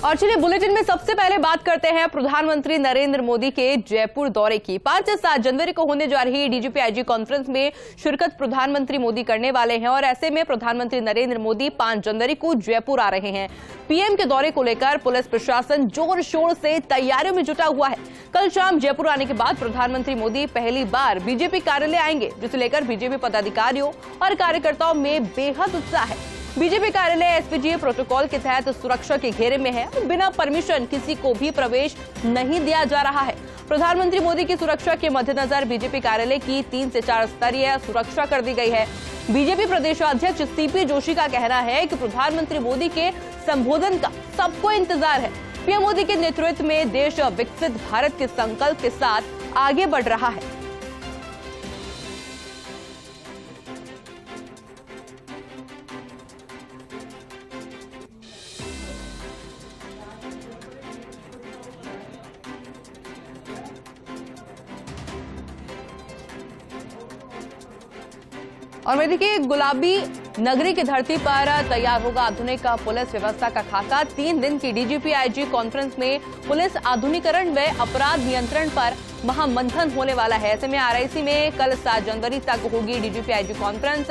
और चलिए बुलेटिन में सबसे पहले बात करते हैं प्रधानमंत्री नरेंद्र मोदी के जयपुर दौरे की। 5 से 7 जनवरी को होने जा रही डीजीपी आईजी कॉन्फ्रेंस में शिरकत प्रधानमंत्री मोदी करने वाले हैं और ऐसे में प्रधानमंत्री नरेंद्र मोदी 5 जनवरी को जयपुर आ रहे हैं। पीएम के दौरे को लेकर पुलिस प्रशासन जोर शोर से तैयारियों में जुटा हुआ है। कल शाम जयपुर आने के बाद प्रधानमंत्री मोदी पहली बार बीजेपी कार्यालय आएंगे, जिसे लेकर बीजेपी पदाधिकारियों और कार्यकर्ताओं में बेहद उत्साह है। बीजेपी कार्यालय एसपीजी प्रोटोकॉल के तहत सुरक्षा के घेरे में है और बिना परमिशन किसी को भी प्रवेश नहीं दिया जा रहा है। प्रधानमंत्री मोदी की सुरक्षा के मद्देनजर बीजेपी कार्यालय की 3 से 4 स्तरीय सुरक्षा कर दी गई है। बीजेपी प्रदेशाध्यक्ष सीपी जोशी का कहना है कि प्रधानमंत्री मोदी के संबोधन का सबको इंतजार है। पीएम मोदी के नेतृत्व में देश विकसित भारत के संकल्प के साथ आगे बढ़ रहा है। और मैं देखिए गुलाबी नगरी की धरती पर तैयार होगा आधुनिक पुलिस व्यवस्था का खाका। 3 दिन की डीजीपी आईजी कॉन्फ्रेंस में पुलिस आधुनिकीकरण व अपराध नियंत्रण पर महामंथन होने वाला है। ऐसे में आरआईसी में कल 7 जनवरी तक होगी डीजीपी आईजी कॉन्फ्रेंस।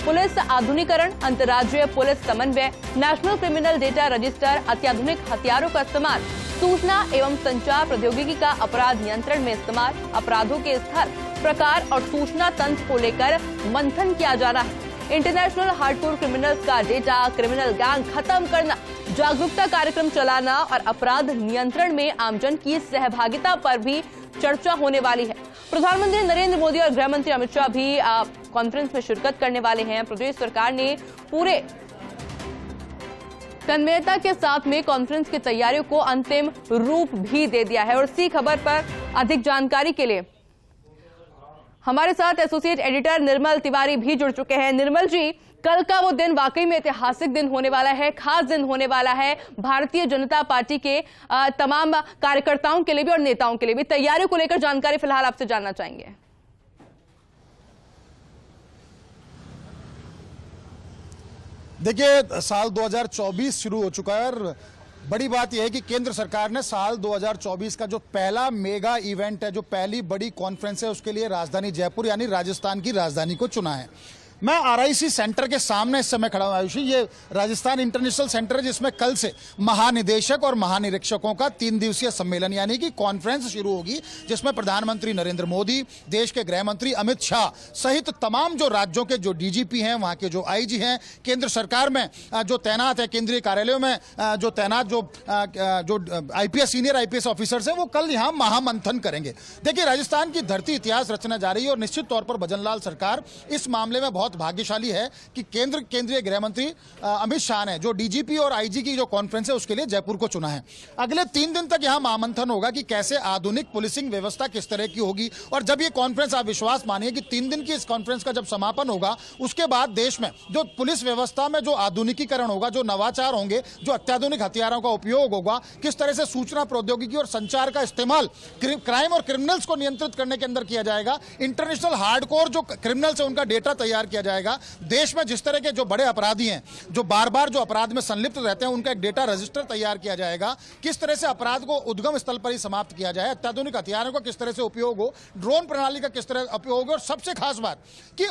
पुलिस आधुनिकीकरण, अंतर्राज्यीय पुलिस समन्वय, नेशनल क्रिमिनल डेटा रजिस्टर, अत्याधुनिक हथियारों का इस्तेमाल, सूचना एवं संचार प्रौद्योगिकी का अपराध नियंत्रण में इस्तेमाल, अपराधों के स्तर, प्रकार और सूचना तंत्र को लेकर मंथन किया जा रहा है। इंटरनेशनल हार्डकोर क्रिमिनल्स का डेटा, क्रिमिनल गैंग खत्म करना, जागरूकता कार्यक्रम चलाना और अपराध नियंत्रण में आमजन की सहभागिता पर भी चर्चा होने वाली है। प्रधानमंत्री नरेंद्र मोदी और गृह मंत्री अमित शाह भी कॉन्फ्रेंस में शिरकत करने वाले हैं। प्रदेश सरकार ने पूरे तन्मयता के साथ में कॉन्फ्रेंस की तैयारियों को अंतिम रूप भी दे दिया है। और इसी खबर पर अधिक जानकारी के लिए हमारे साथ एसोसिएट एडिटर निर्मल तिवारी भी जुड़ चुके हैं। निर्मल जी, कल का वो दिन वाकई में ऐतिहासिक दिन होने वाला है, खास दिन होने वाला है भारतीय जनता पार्टी के तमाम कार्यकर्ताओं के लिए भी और नेताओं के लिए भी। तैयारियों को लेकर जानकारी फिलहाल आपसे जानना चाहेंगे। देखिए, साल 2024 शुरू हो चुका है और बड़ी बात यह है कि केंद्र सरकार ने साल 2024 का जो पहला मेगा इवेंट है, जो पहली बड़ी कॉन्फ्रेंस है, उसके लिए राजधानी जयपुर यानी राजस्थान की राजधानी को चुना है। मैं आरआईसी सेंटर के सामने इस समय खड़ा हूं आयुषी। ये राजस्थान इंटरनेशनल सेंटर है, जिसमें कल से महानिदेशक और महानिरीक्षकों का 3 दिवसीय सम्मेलन यानी कि कॉन्फ्रेंस शुरू होगी, जिसमें प्रधानमंत्री नरेंद्र मोदी, देश के गृह मंत्री अमित शाह सहित तमाम जो राज्यों के जो डीजीपी हैं, वहां के जो आईजी हैं, केंद्र सरकार में जो तैनात है, केंद्रीय कार्यालयों में जो तैनात जो आईपीएस, सीनियर आईपीएस ऑफिसर्स हैं, वो कल यहाँ महामंथन करेंगे। देखिए, राजस्थान की धरती इतिहास रचने जा रही है और निश्चित तौर पर भजनलाल सरकार इस मामले में बहुत भाग्यशाली है कि केंद्रीय गृह मंत्री अमित शाह ने जो डीजीपी और आईजी की जो कॉन्फ्रेंस है, उसके लिए जयपुर को चुना है। अगले 3 दिन तक यहां महामंथन होगा कि कैसे आधुनिक पुलिसिंग व्यवस्था किस तरह की होगी। और जब ये कॉन्फ्रेंस, आप विश्वास मानिए कि 3 दिन की इस कॉन्फ्रेंस का जब समापन होगा, उसके बाद देश में जो पुलिस व्यवस्था में जो आधुनिकीकरण होगा, जो नवाचार होंगे, जो अत्याधुनिक हथियारों का उपयोग होगा, किस तरह से सूचना प्रौद्योगिकी और संचार का इस्तेमाल क्राइम और क्रिमिनल्स को नियंत्रित करने के अंदर किया जाएगा, इंटरनेशनल हार्डकोर जो क्रिमिनल्स है उनका डेटा तैयार किया जाएगा, देश में जिस तरह के जो बड़े अपराधी हैं, जो बार बार जो अपराध में संलिप्त रहते हैं, उनका एक डेटा रजिस्टर तैयार किया जाएगा, किस तरह से अपराध को उद्गम स्थल पर ही समाप्त किया जाए, अत्याधुनिक हथियारों का किस तरह से उपयोग हो, ड्रोन प्रणाली का किस तरह उपयोग हो, और सबसे खास बात कि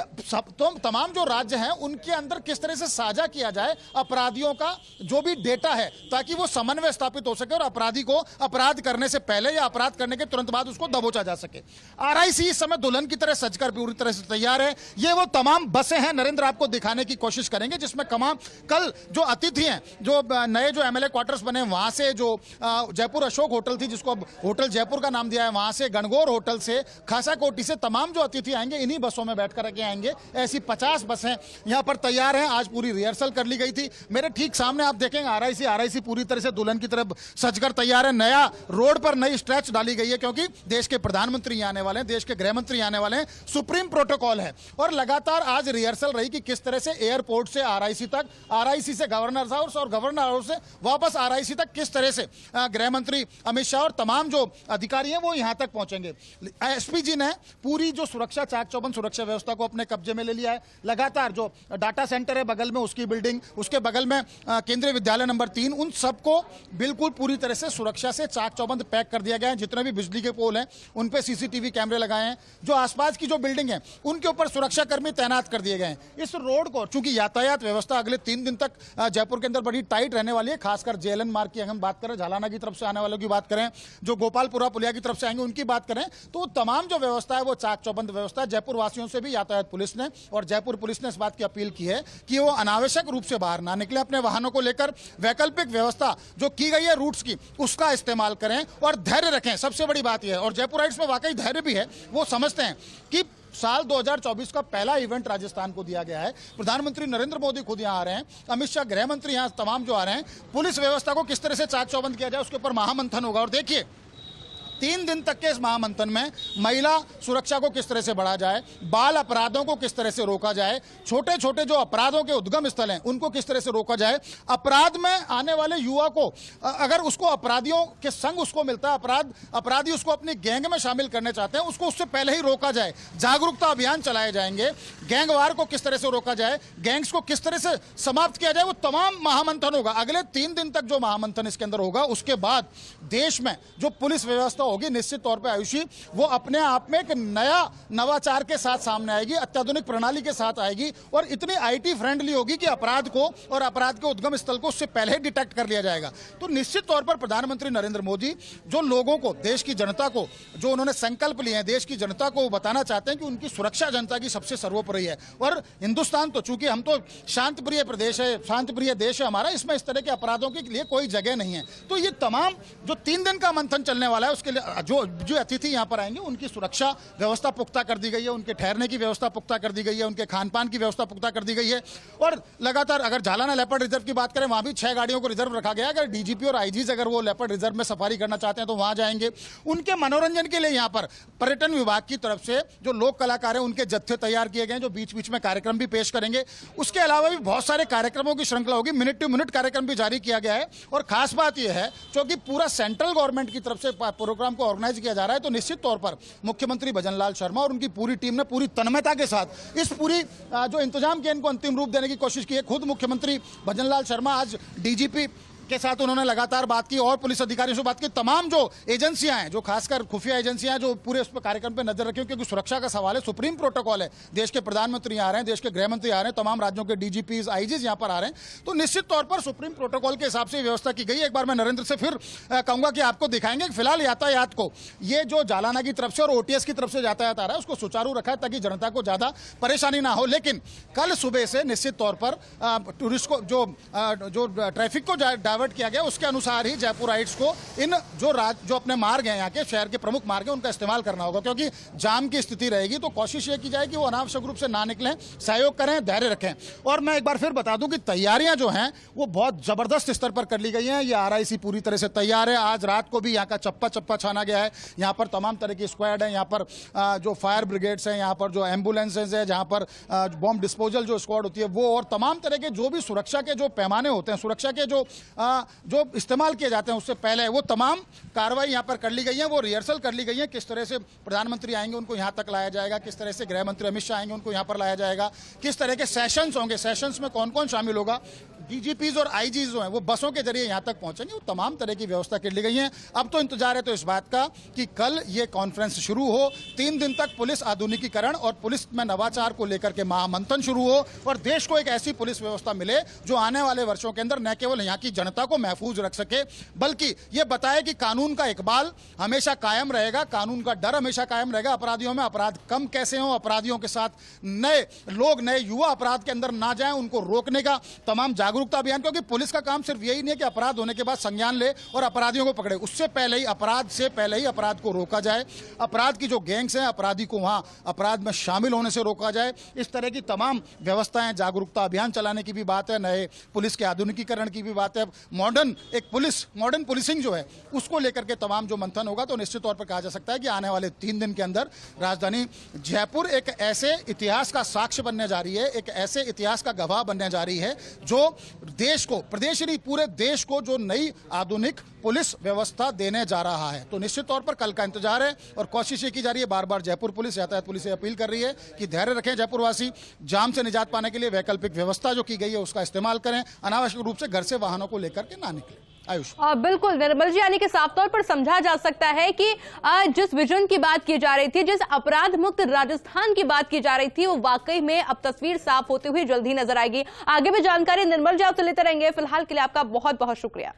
तमाम जो राज्य हैं उनके अंदर किस तरह से साझा किया जाए अपराधियों का जो भी डेटा है, ताकि वो समन्वय स्थापित हो सके और अपराधी को अपराध करने से पहले या अपराध करने के तुरंत बाद उसको दबोचा जा सके। आरआईसी इस समय दुल्हन की तरह सजकर पूरी तरह से तैयार है। ये वो तमाम बसें हैं, नरेंद्र आपको दिखाने की कोशिश करेंगे, जिसमें कल जो अतिथि हैं, जो नए जो एमएलए क्वार्टर्स बने, वहां से जो जयपुर अशोक होटल थी, जिसको अब होटल जयपुर का नाम दिया है, वहां से गणगौर होटल से, खासा कोटी से तमाम जो अतिथि आएंगे, इन्हीं बसों में बैठ करके आएंगे। ऐसी 50 बसें यहां पर तैयार हैं। आज पूरी रिहर्सल कर ली गई थी। मेरे ठीक सामने आप देखेंगे आरआईसी पूरी तरह से दुल्हन की तरफ सजकर तैयार है। नया रोड पर नई स्ट्रेच डाली गई है, क्योंकि देश के प्रधानमंत्री आने वाले हैं, देश के गृह मंत्री आने वाले हैं, सुप्रीम प्रोटोकॉल है और लगातार आज आज रिहर्सल रही कि किस तरह से एयरपोर्ट से आरआईसी तक, आरआईसी से गवर्नर हाउस और गवर्नर हाउस से वापस आरआईसी तक किस तरह से गृह मंत्री अमित शाह और तमाम जो अधिकारी हैं वो यहां तक पहुंचेंगे। एसपी जी ने पूरी जो सुरक्षा, चाक चौबंद सुरक्षा व्यवस्था को अपने कब्जे में ले लिया है। लगातार जो डाटा सेंटर है बगल में, उसकी बिल्डिंग, उसके बगल में केंद्रीय विद्यालय नंबर 3, उन सबको बिल्कुल पूरी तरह से सुरक्षा से चाक चौबंद पैक कर दिया गया है। जितने भी बिजली के पोल हैं उन पे सीसीटीवी कैमरे लगाए हैं। जो आसपास की जो बिल्डिंग है उनके ऊपर सुरक्षा कर्मी तैनात कर दिए गए हैं। इस रोड को, चूंकि यातायात व्यवस्था अगले 3 दिन तक जयपुर के अंदर बड़ी टाइट रहने वाली है, खासकर जेएलएन मार्ग की हम बात करें, झालाना की तरफ से आने वालों की बात करें, जो गोपालपुरा पुलिया की तरफ से आएंगे उनकी बात करें, तो तमाम जो व्यवस्था है वो चाक चौबंद व्यवस्था है। जयपुर वासियों से भी यातायात पुलिस ने और जयपुर पुलिस ने इस बात की अपील की है कि वो अनावश्यक रूप से बाहर ना निकले, अपने वाहनों को लेकर वैकल्पिक व्यवस्था जो की गई है रूट्स की उसका इस्तेमाल करें और धैर्य रखें। सबसे बड़ी बात यह है, और जयपुराइट्स में वाकई धैर्य भी है, वो समझते हैं कि साल 2024 का पहला इवेंट राजस्थान को दिया गया है। प्रधानमंत्री नरेंद्र मोदी खुद यहां आ रहे हैं, अमित शाह गृह मंत्री यहां तमाम जो आ रहे हैं, पुलिस व्यवस्था को किस तरह से चाक चौबंद किया जाए उसके ऊपर महामंथन होगा। और देखिए 3 दिन तक के इस महामंथन में महिला सुरक्षा को किस तरह से बढ़ा जाए, बाल अपराधों को किस तरह से रोका जाए, छोटे छोटे जो अपराधों के उद्गम स्थल हैं उनको किस तरह से रोका जाए, अपराध में आने वाले युवा को अगर उसको अपराधियों के संग उसको मिलता है, अपराधी उसको अपनी गैंग में शामिल करने चाहते हैं, उसको उससे पहले ही रोका जाए। जागरूकता अभियान चलाए जाएंगे, गैंगवार को किस तरह से रोका जाए, गैंग्स को किस तरह से समाप्त किया जाए, वो तमाम महामंथन होगा। अगले 3 दिन तक जो महामंथन इसके अंदर होगा, उसके बाद देश में जो पुलिस व्यवस्था होगी निश्चित तौर पे आयुषी वो अपने आप में एक नया नवाचार के साथ सामने आएगी, अत्याधुनिक प्रणाली के साथ आएगी और इतनी आईटी फ्रेंडली होगी कि अपराध को और अपराध के उद्गम स्थल को उससे पहले ही डिटेक्ट कर लिया जाएगा। तो निश्चित तौर पर प्रधानमंत्री नरेंद्र मोदी जो लोगों को, देश की जनता को, जो उन्होंने संकल्प लिए हैं, देश की जनता को बताना चाहते हैं कि उनकी सुरक्षा जनता की सबसे सर्वोपरि है। और हिंदुस्तान तो, चूंकि हम तो शांतिप्रिय प्रदेश है, शांतिप्रिय देश है हमारा, इसमें इस तरह के अपराधों के लिए कोई जगह नहीं है। तो ये तमाम जो 3 दिन का मंथन चलने वाला है उसके लिए जो अतिथि यहां पर आएंगे उनकी सुरक्षा व्यवस्था पुख्ता कर दी गई है, उनके ठहरने की व्यवस्था पुख्ता कर दी गई है, उनके खान पान की व्यवस्था पुख्ता कर दी गई है। और लगातार अगर झालाना लेपर्ड रिजर्व की बात करें, वहां भी 6 गाड़ियों को रिजर्व रखा गया है। अगर डीजीपी और आईजीज अगर वो लेपर्ड रिजर्व में सफारी करना चाहते हैं तो वहां जाएंगे। उनके मनोरंजन के लिए यहां पर पर्यटन विभाग की तरफ से जो लोक कलाकार हैं उनके जत्थे तैयार किए गए हैं, जो बीच बीच में कार्यक्रम भी पेश करेंगे। उसके अलावा भी बहुत सारे कार्यक्रमों की श्रृंखला होगी, मिनट टू मिनट कार्यक्रम भी जारी किया गया है। और खास बात यह है, क्योंकि पूरा सेंट्रल गवर्नमेंट की तरफ से प्रोग्राम को ऑर्गेनाइज किया जा रहा है, तो निश्चित तौर पर मुख्यमंत्री भजनलाल शर्मा और उनकी पूरी टीम ने पूरी तन्मयता के साथ इस पूरी जो इंतजाम किए इनको अंतिम रूप देने की कोशिश की है। खुद मुख्यमंत्री भजनलाल शर्मा आज डीजीपी के साथ उन्होंने लगातार बात की और पुलिस अधिकारियों से बात की। तमाम जो एजेंसियां हैं, जो खासकर खुफिया एजेंसियां हैं, जो पूरे उस पर कार्यक्रम पे नजर रखें, क्योंकि सुरक्षा का सवाल है, सुप्रीम प्रोटोकॉल है। देश के प्रधानमंत्री आ रहे हैं, देश के गृह मंत्री आ रहे हैं, तमाम राज्यों के डीजीपीज, आईजीज यहां पर आ रहे हैं, तो निश्चित तौर पर सुप्रीम प्रोटोकॉल के हिसाब से व्यवस्था की गई है। एक बार मैं नरेंद्र से फिर कहूंगा कि आपको दिखाएंगे कि फिलहाल यातायात को, ये जो जालाना की तरफ से और ओटीएस की तरफ से यातायात आ रहा है उसको सुचारू रखा है ताकि जनता को ज्यादा परेशानी ना हो। लेकिन कल सुबह से निश्चित तौर पर टूरिस्ट को जो ट्रैफिक को डाइवर्ट किया गया उसके अनुसार ही जयपुराइट्स को इन जो अपने मार्ग हैं, यहाँ के शहर के प्रमुख मार्ग हैं, उनका इस्तेमाल करना होगा, क्योंकि जाम की स्थिति रहेगी। तो कोशिश ये की जाए कि वो अनावश्यक रूप से ना निकलें, सहयोग करें, धैर्य रखें। और मैं एक बार फिर बता दूं कि तैयारियां जो हैं वो बहुत जबरदस्त स्तर पर कर ली गई हैं। ये आरआईसी पूरी तरह से तैयार है। आज रात को भी यहाँ का चप्पा चप्पा छाना गया है। यहाँ पर तमाम तरह की स्क्वाड है, यहाँ पर जो फायर ब्रिगेड्स हैं, यहाँ पर जो एम्बुलेंसेज है, जहाँ पर बॉम्ब डिस्पोजल जो स्क्वाड होती है वो, और तमाम तरह के जो भी सुरक्षा के जो पैमाने होते हैं, सुरक्षा के जो इस्तेमाल किए जाते हैं उससे पहले, वो तमाम कार्रवाई यहाँ पर कर ली गई है। वो रिहर्सल कर ली गई है, किस तरह से प्रधानमंत्री आएंगे उनको यहाँ तक लाया जाएगा, किस तरह से गृह मंत्री अमित शाह आएंगे उनको यहाँ पर लाया जाएगा, किस तरह के सेशंस होंगे, सेशंस में कौन कौन शामिल होगा, डीजीपीज और आईजीज जो हैं वो बसों के जरिए यहाँ तक पहुंचेंगे। वो तमाम तरह की व्यवस्था कर ली गई है। अब तो इंतजार है तो इस बात का कि कल ये कॉन्फ्रेंस शुरू हो, 3 दिन तक पुलिस आधुनिकीकरण और पुलिस में नवाचार को लेकर के महामंथन शुरू हो और देश को एक ऐसी पुलिस व्यवस्था मिले जो आने वाले वर्षों के अंदर न केवल यहाँ की जनता को महफूज रख सके, बल्कि ये बताए कि कानून का इकबाल हमेशा कायम रहेगा, कानून का डर हमेशा कायम रहेगा। अपराधियों में अपराध कम कैसे हों, अपराधियों के साथ नए लोग, नए युवा अपराध के अंदर ना जाएं, उनको रोकने का तमाम जागरूक जागरूकता अभियान, क्योंकि पुलिस का काम सिर्फ यही नहीं है कि अपराध होने के बाद संज्ञान ले और अपराधियों को पकड़े, उससे पहले ही अपराध से पहले ही अपराध को रोका जाए, अपराध की जो गैंग्स हैं अपराधी को वहां अपराध में शामिल होने से रोका जाए। इस तरह की तमाम व्यवस्थाएं, जागरूकता अभियान चलाने की भी बात है, नए पुलिस के आधुनिकीकरण की भी बात है, मॉडर्न पुलिसिंग जो है उसको लेकर के तमाम जो मंथन होगा, तो निश्चित तौर पर कहा जा सकता है कि आने वाले 3 दिन के अंदर राजधानी जयपुर एक ऐसे इतिहास का साक्ष्य बनने जा रही है, एक ऐसे इतिहास का गवाह बनने जा रही है जो देश को, प्रदेश ही नहीं पूरे देश को जो नई आधुनिक पुलिस व्यवस्था देने जा रहा है। तो निश्चित तौर पर कल का इंतजार है और कोशिश ये की जा रही है, बार बार जयपुर पुलिस, यातायात पुलिस से अपील कर रही है कि धैर्य रखें जयपुरवासी, जाम से निजात पाने के लिए वैकल्पिक व्यवस्था जो की गई है उसका इस्तेमाल करें, अनावश्यक रूप से घर से वाहनों को लेकर के ना निकले। आयुष, बिल्कुल निर्मल जी, यानी कि साफ तौर पर समझा जा सकता है कि जिस विजन की बात की जा रही थी, जिस अपराध मुक्त राजस्थान की बात की जा रही थी, वो वाकई में अब तस्वीर साफ होती हुई जल्द ही नजर आएगी। आगे भी जानकारी निर्मल जी आपसे लेते रहेंगे। फिलहाल के लिए आपका बहुत बहुत शुक्रिया।